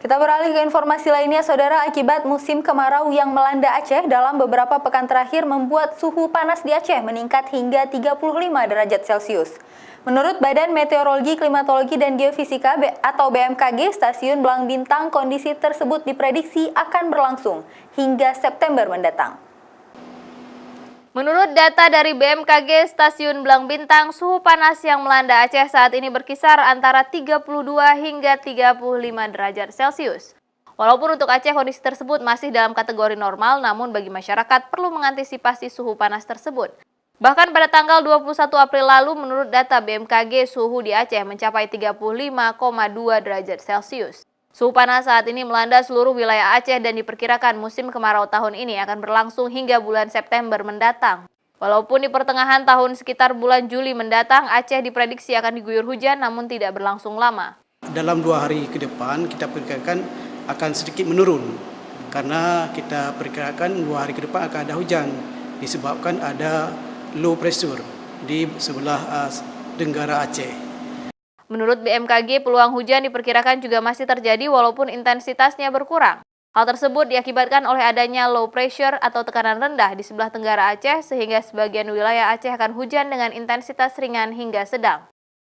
Kita beralih ke informasi lainnya, Saudara. Akibat musim kemarau yang melanda Aceh dalam beberapa pekan terakhir membuat suhu panas di Aceh meningkat hingga 35 derajat Celcius. Menurut Badan Meteorologi, Klimatologi, dan Geofisika atau BMKG, Stasiun Belang Bintang, kondisi tersebut diprediksi akan berlangsung hingga September mendatang. Menurut data dari BMKG Stasiun Belang Bintang, suhu panas yang melanda Aceh saat ini berkisar antara 32 hingga 35 derajat Celcius. Walaupun untuk Aceh kondisi tersebut masih dalam kategori normal, namun bagi masyarakat perlu mengantisipasi suhu panas tersebut. Bahkan pada tanggal 21 April lalu, menurut data BMKG, suhu di Aceh mencapai 35,2 derajat Celcius. Suhu panas saat ini melanda seluruh wilayah Aceh dan diperkirakan musim kemarau tahun ini akan berlangsung hingga bulan September mendatang. Walaupun di pertengahan tahun sekitar bulan Juli mendatang, Aceh diprediksi akan diguyur hujan namun tidak berlangsung lama. Dalam 2 hari ke depan kita perkirakan akan sedikit menurun karena kita perkirakan 2 hari ke depan akan ada hujan disebabkan ada low pressure di sebelah Tenggara Aceh. Menurut BMKG, peluang hujan diperkirakan juga masih terjadi walaupun intensitasnya berkurang. Hal tersebut diakibatkan oleh adanya low pressure atau tekanan rendah di sebelah tenggara Aceh sehingga sebagian wilayah Aceh akan hujan dengan intensitas ringan hingga sedang.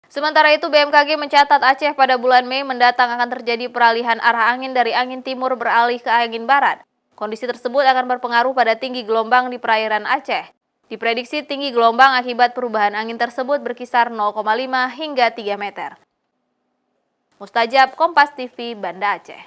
Sementara itu, BMKG mencatat Aceh pada bulan Mei mendatang akan terjadi peralihan arah angin dari angin timur beralih ke angin barat. Kondisi tersebut akan berpengaruh pada tinggi gelombang di perairan Aceh. Diprediksi tinggi gelombang akibat perubahan angin tersebut berkisar 0,5 hingga 3 meter. Mustajab, Kompas TV, Banda Aceh.